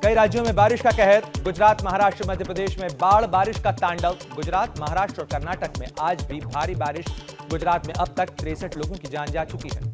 कई राज्यों में बारिश का कहर। गुजरात, महाराष्ट्र, मध्य प्रदेश में बाढ़ बारिश का तांडव। गुजरात, महाराष्ट्र और कर्नाटक में आज भी भारी बारिश। गुजरात में अब तक 63 लोगों की जान जा चुकी है।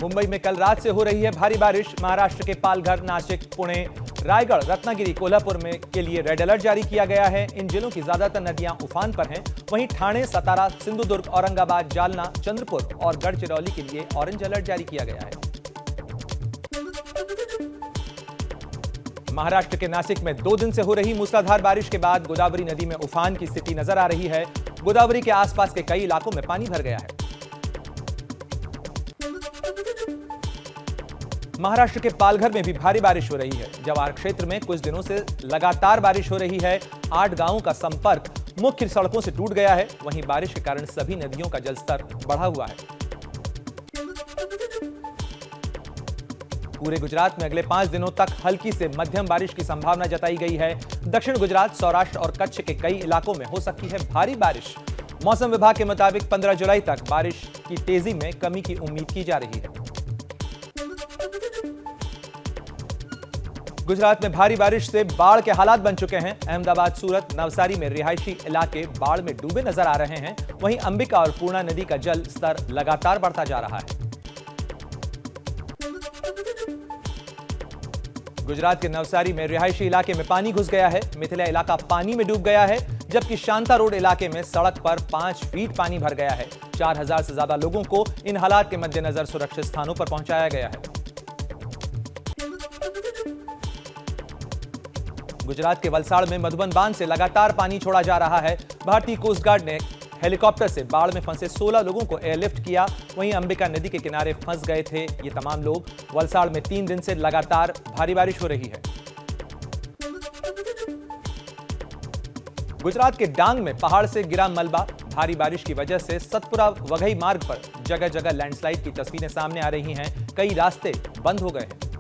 मुंबई में कल रात से हो रही है भारी बारिश। महाराष्ट्र के पालघर, नासिक, पुणे, रायगढ़, रत्नागिरी, कोल्हापुर में के लिए रेड अलर्ट जारी किया गया है। इन जिलों की ज्यादातर नदियां उफान पर हैं। वहीं ठाणे, सतारा, सिंधुदुर्ग, औरंगाबाद, जालना, चंद्रपुर और गढ़चिरौली के लिए ऑरेंज अलर्ट जारी किया गया है। महाराष्ट्र के नासिक में 2 दिन से हो रही मूसलाधार बारिश के बाद गोदावरी नदी में उफान की स्थिति नजर आ रही है। गोदावरी के आसपास के कई इलाकों में पानी भर गया है। महाराष्ट्र के पालघर में भी भारी बारिश हो रही है। जवार क्षेत्र में कुछ दिनों से लगातार बारिश हो रही है। 8 गांवों का संपर्क मुख्य सड़कों से टूट गया है। वहीं बारिश के कारण सभी नदियों का जलस्तर बढ़ा हुआ है। पूरे गुजरात में अगले 5 दिनों तक हल्की से मध्यम बारिश की संभावना जताई गई है। दक्षिण गुजरात, सौराष्ट्र और कच्छ के कई इलाकों में हो सकती है भारी बारिश। मौसम विभाग के मुताबिक 15 जुलाई तक बारिश की तेजी में कमी की उम्मीद की जा रही है। गुजरात में भारी बारिश से बाढ़ के हालात बन चुके हैं। अहमदाबाद, सूरत, नवसारी में रिहायशी इलाके बाढ़ में डूबे नजर आ रहे हैं। वहीं अंबिका और पूर्णा नदी का जल स्तर लगातार बढ़ता जा रहा है। गुजरात के नवसारी में रिहायशी इलाके में पानी घुस गया है। मिथिला इलाका पानी में डूब गया है, जबकि शांता रोड इलाके में सड़क पर 5 फीट पानी भर गया है। 4000 से ज्यादा लोगों को इन हालात के मद्देनजर सुरक्षित स्थानों पर पहुंचाया गया है। गुजरात के वलसाड़ में मधुबन बांध से लगातार पानी छोड़ा जा रहा है। भारतीय कोस्ट गार्ड ने हेलीकॉप्टर से बाढ़ में फंसे 16 लोगों को एयरलिफ्ट किया। वहीं अंबिका नदी के किनारे फंस गए थे ये तमाम लोग। वलसाड़ में 3 दिन से लगातार भारी बारिश हो रही है। गुजरात के डांग में पहाड़ से गिरा मलबा। भारी बारिश की वजह से सतपुरा वघई मार्ग पर जगह जगह लैंडस्लाइड की तस्वीरें सामने आ रही हैं। कई रास्ते बंद हो गए हैं।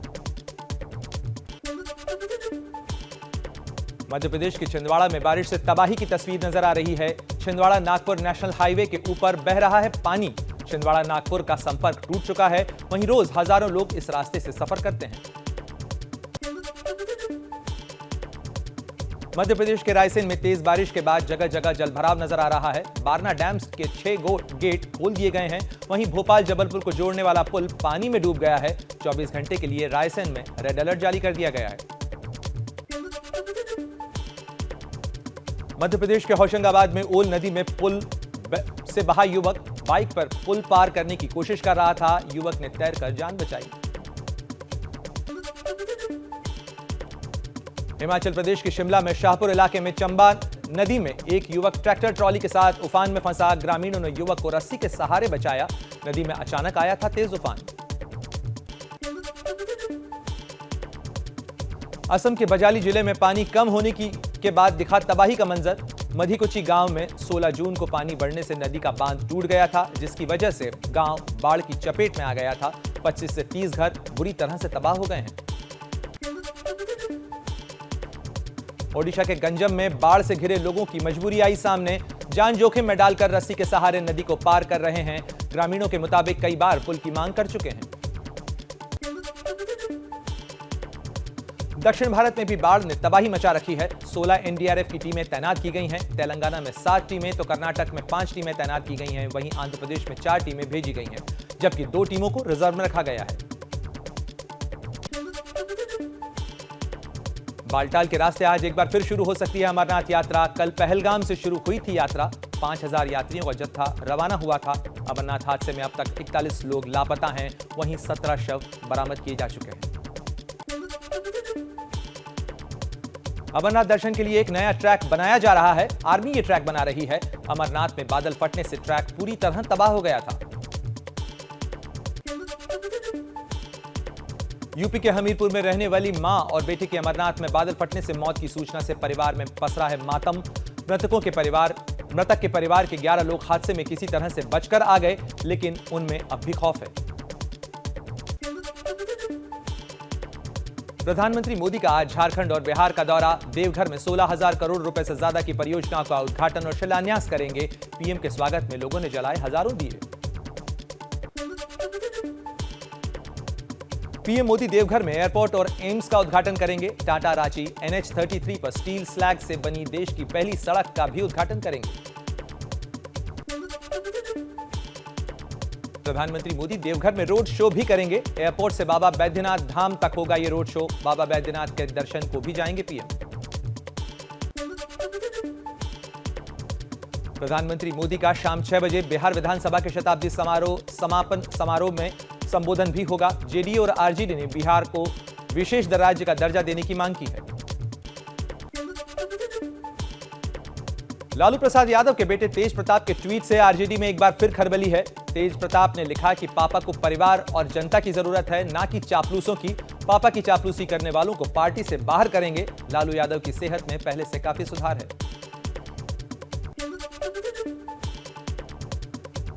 मध्य प्रदेश के छिंदवाड़ा में बारिश से तबाही की तस्वीर नजर आ रही है। छिंदवाड़ा नागपुर नेशनल हाईवे के ऊपर बह रहा है पानी। छिंदवाड़ा नागपुर का संपर्क टूट चुका है। वहीं रोज हजारों लोग इस रास्ते से सफर करते हैं। मध्य प्रदेश के रायसेन में तेज बारिश के बाद जगह जगह जलभराव नजर आ रहा है। बारना डैम के 6 गेट खोल दिए गए हैं। वहीं भोपाल जबलपुर को जोड़ने वाला पुल पानी में डूब गया है। 24 घंटे के लिए रायसेन में रेड अलर्ट जारी कर दिया गया है। मध्य प्रदेश के होशंगाबाद में ओल नदी में पुल से बहा युवक बाइक पर पुल पार करने की कोशिश कर रहा था। युवक ने तैरकर जान बचाई। हिमाचल प्रदेश के शिमला में शाहपुर इलाके में चंबा नदी में एक युवक ट्रैक्टर ट्रॉली के साथ उफान में फंसा। ग्रामीणों ने युवक को रस्सी के सहारे बचाया। नदी में अचानक आया था तेज उफान। असम के बजाली जिले में पानी कम होने के बाद दिखा तबाही का मंजर। मधीकुची गांव में 16 जून को पानी बढ़ने से नदी का बांध टूट गया था, जिसकी वजह से गांव बाढ़ की चपेट में आ गया था। 25 से 30 घर बुरी तरह से तबाह हो गए हैं। ओडिशा के गंजम में बाढ़ से घिरे लोगों की मजबूरी आई सामने। जान जोखिम में डालकर रस्सी के सहारे नदी को पार कर रहे हैं। ग्रामीणों के मुताबिक कई बार पुल की मांग कर चुके हैं। दक्षिण भारत में भी बाढ़ ने तबाही मचा रखी है। 16 एनडीआरएफ की टीमें तैनात की गई हैं। तेलंगाना में 7 टीमें तो कर्नाटक में 5 टीमें तैनात की गई हैं। वहीं आंध्र प्रदेश में 4 टीमें भेजी गई हैं, जबकि 2 टीमों को रिजर्व में रखा गया है। बालटाल के रास्ते आज एक बार फिर शुरू हो सकती है अमरनाथ यात्रा। कल पहलगाम से शुरू हुई थी यात्रा। 5000 यात्रियों का जत्था रवाना हुआ था। अमरनाथ हादसे में अब तक 41 लोग लापता हैं। वहीं 17 शव बरामद किए जा चुके हैं। अमरनाथ दर्शन के लिए एक नया ट्रैक बनाया जा रहा है। आर्मी ये ट्रैक बना रही है। अमरनाथ में बादल फटने से ट्रैक पूरी तरह तबाह हो गया था। यूपी के हमीरपुर में रहने वाली मां और बेटे की अमरनाथ में बादल फटने से मौत की सूचना से परिवार में पसरा है मातम। मृतक के परिवार के 11 लोग हादसे में किसी तरह से बचकर आ गए, लेकिन उनमें अब भी खौफ है। प्रधानमंत्री मोदी का आज झारखंड और बिहार का दौरा। देवघर में 16,000 करोड़ रुपए से ज्यादा की परियोजनाओं का उद्घाटन और शिलान्यास करेंगे। पीएम के स्वागत में लोगों ने जलाए हजारों दिए। पीएम मोदी देवघर में एयरपोर्ट और एम्स का उद्घाटन करेंगे। टाटा रांची NH33 पर स्टील स्लैग से बनी देश की पहली सड़क का भी उद्घाटन करेंगे। प्रधानमंत्री मोदी देवघर में रोड शो भी करेंगे। एयरपोर्ट से बाबा बैद्यनाथ धाम तक होगा ये रोड शो। बाबा बैद्यनाथ के दर्शन को भी जाएंगे पीएम। प्रधानमंत्री मोदी का शाम 6 बजे बिहार विधानसभा के शताब्दी समापन समारोह में संबोधन भी होगा। जेडीयू और आरजेडी ने बिहार को विशेष राज्य का दर्जा देने की मांग की है। लालू प्रसाद यादव के बेटे तेज प्रताप के ट्वीट से आरजेडी में एक बार फिर खलबली है। तेज प्रताप ने लिखा कि पापा को परिवार और जनता की जरूरत है, ना कि चापलूसों की। पापा की चापलूसी करने वालों को पार्टी से बाहर करेंगे। लालू यादव की सेहत में पहले से काफी सुधार है।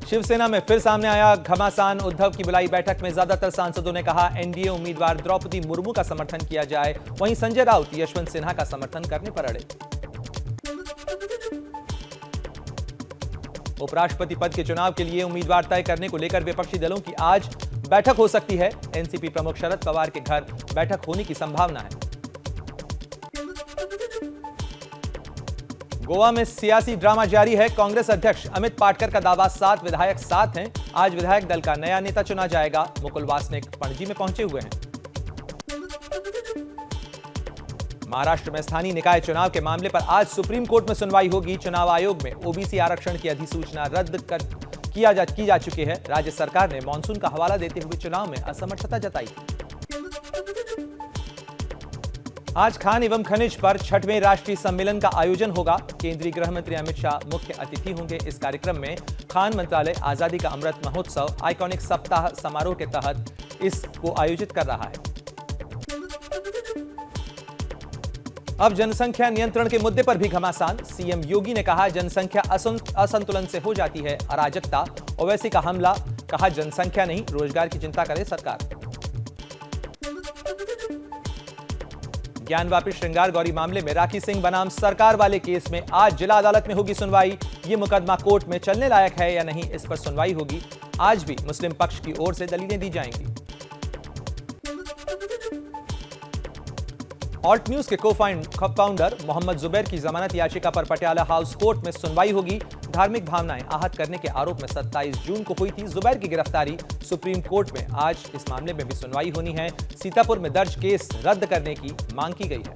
शिवसेना में फिर सामने आया घमासान। उद्धव की बुलाई बैठक में ज्यादातर सांसदों ने कहा एनडीए उम्मीदवार द्रौपदी मुर्मू का समर्थन किया जाए। वहीं संजय राउत यशवंत सिन्हा का समर्थन करने पर अड़े। उपराष्ट्रपति पद के चुनाव के लिए उम्मीदवार तय करने को लेकर विपक्षी दलों की आज बैठक हो सकती है। एनसीपी प्रमुख शरद पवार के घर बैठक होने की संभावना है। गोवा में सियासी ड्रामा जारी है। कांग्रेस अध्यक्ष अमित पाटकर का दावा 7 विधायक साथ हैं। आज विधायक दल का नया नेता चुना जाएगा। मुकुल वासनिक पणजी में पहुंचे हुए हैं। महाराष्ट्र में स्थानीय निकाय चुनाव के मामले पर आज सुप्रीम कोर्ट में सुनवाई होगी। चुनाव आयोग में ओबीसी आरक्षण की अधिसूचना रद्द की जा चुकी है। राज्य सरकार ने मानसून का हवाला देते हुए चुनाव में असमर्थता जताई। आज खान एवं खनिज पर 6वें राष्ट्रीय सम्मेलन का आयोजन होगा। केंद्रीय गृह मंत्री अमित शाह मुख्य अतिथि होंगे। इस कार्यक्रम में खान मंत्रालय आजादी का अमृत महोत्सव आइकॉनिक सप्ताह समारोह के तहत इसको आयोजित कर रहा है। अब जनसंख्या नियंत्रण के मुद्दे पर भी घमासान। सीएम योगी ने कहा जनसंख्या असंतुलन से हो जाती है अराजकता। ओवैसी का हमला, कहा जनसंख्या नहीं रोजगार की चिंता करे सरकार। ज्ञानवापी श्रृंगार गौरी मामले में राखी सिंह बनाम सरकार वाले केस में आज जिला अदालत में होगी सुनवाई। ये मुकदमा कोर्ट में चलने लायक है या नहीं, इस पर सुनवाई होगी। आज भी मुस्लिम पक्ष की ओर से दलीलें दी जाएंगी। ऑल्ट न्यूज के को-फाउंडर मोहम्मद जुबैर की जमानत याचिका पर पटियाला हाउस कोर्ट में सुनवाई होगी। धार्मिक भावनाएं आहत करने के आरोप में 27 जून को हुई थी जुबैर की गिरफ्तारी। सुप्रीम कोर्ट में आज इस मामले में भी सुनवाई होनी है। सीतापुर में दर्ज केस रद्द करने की मांग की गई है।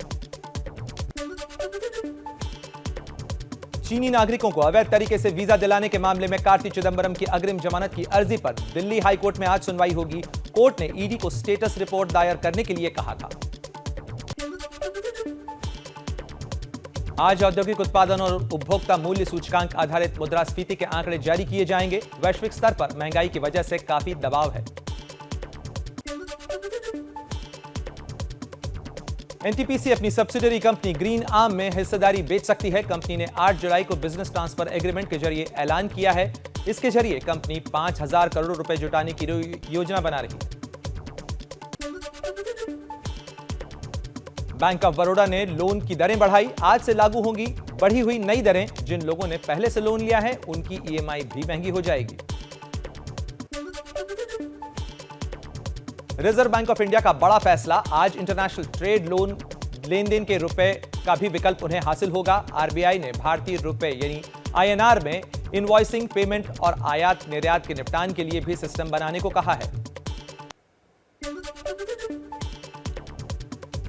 चीनी नागरिकों को अवैध तरीके से वीजा दिलाने के मामले में कार्ति चिदंबरम की अग्रिम जमानत की अर्जी पर दिल्ली हाईकोर्ट में आज सुनवाई होगी। कोर्ट ने ईडी को स्टेटस रिपोर्ट दायर करने के लिए कहा था। आज औद्योगिक उत्पादन और उपभोक्ता मूल्य सूचकांक आधारित मुद्रास्फीति के आंकड़े जारी किए जाएंगे। वैश्विक स्तर पर महंगाई की वजह से काफी दबाव है। एनटीपीसी अपनी सब्सिडरी कंपनी ग्रीन आर्म में हिस्सेदारी बेच सकती है। कंपनी ने 8 जुलाई को बिजनेस ट्रांसफर एग्रीमेंट के जरिए ऐलान किया है। इसके जरिए कंपनी 5,000 करोड़ रुपए जुटाने की योजना बना रही है। बैंक ऑफ बड़ौदा ने लोन की दरें बढ़ाई। आज से लागू होंगी बढ़ी हुई नई दरें। जिन लोगों ने पहले से लोन लिया है उनकी ईएमआई भी महंगी हो जाएगी। रिजर्व बैंक ऑफ इंडिया का बड़ा फैसला। आज इंटरनेशनल ट्रेड लोन लेन देन के रुपए का भी विकल्प उन्हें हासिल होगा। आरबीआई ने भारतीय रुपए यानी आईएनआर में इनवॉइसिंग, पेमेंट और आयात निर्यात के निपटान के लिए भी सिस्टम बनाने को कहा है।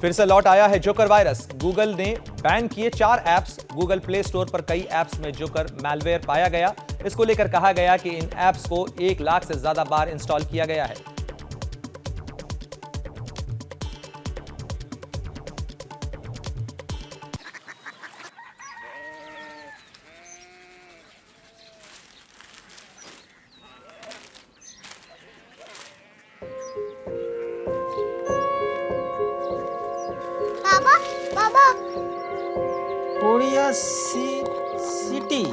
फिर से लौट आया है जोकर वायरस। गूगल ने बैन किए 4 ऐप्स। गूगल प्ले स्टोर पर कई ऐप्स में जोकर मैलवेयर पाया गया। इसको लेकर कहा गया कि इन ऐप्स को 1 लाख से ज्यादा बार इंस्टॉल किया गया है। कोरिया सिटी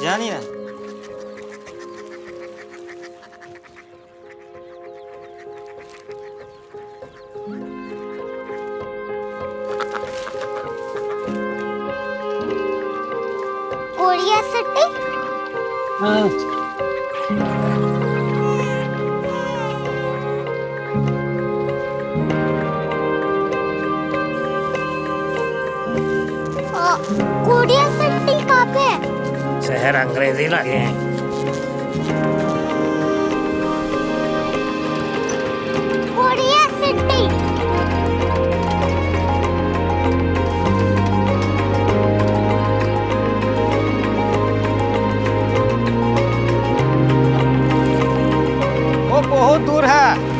जानी ना। Korea city? हाँ। कोरिया सिटी कहाँ पे है? शहर अंग्रेजी लगे हैं। Korea city. वो बहुत दूर है।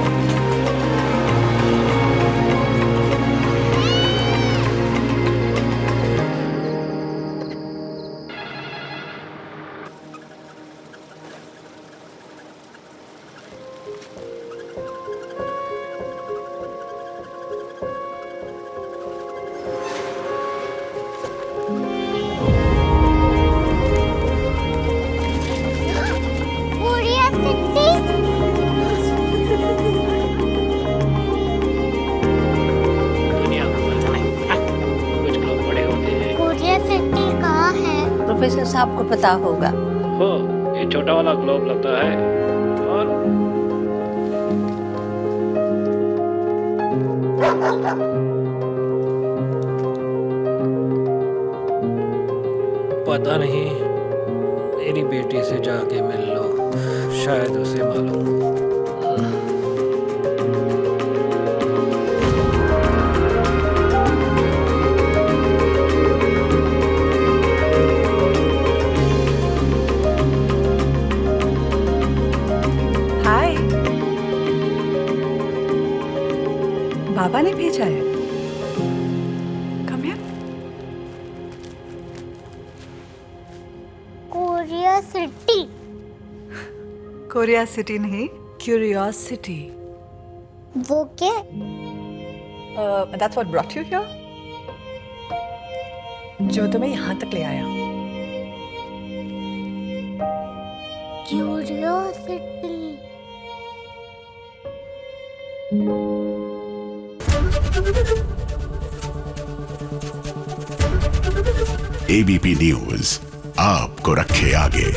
Korea city. दुनिया को पता नहीं, कुछ लोग बड़े होते हैं। कोरिया सिटी कहाँ है? प्रोफेसर साहब को पता होगा। हो, ये छोटा वाला ग्लोब लगता है। और पता नहीं, मेरी बेटी से जाके मिल लो, शायद उसे मालूम हो। हाय, बाबा ने भेजा है। Come here. Korea city. Korea city नहीं, क्यूरियोसिटी। वो क्या? That's what brought you here. जो तुम्हें यहाँ तक ले आया। क्यूरियोसिटी। एबीपी न्यूज आपको रखे आगे।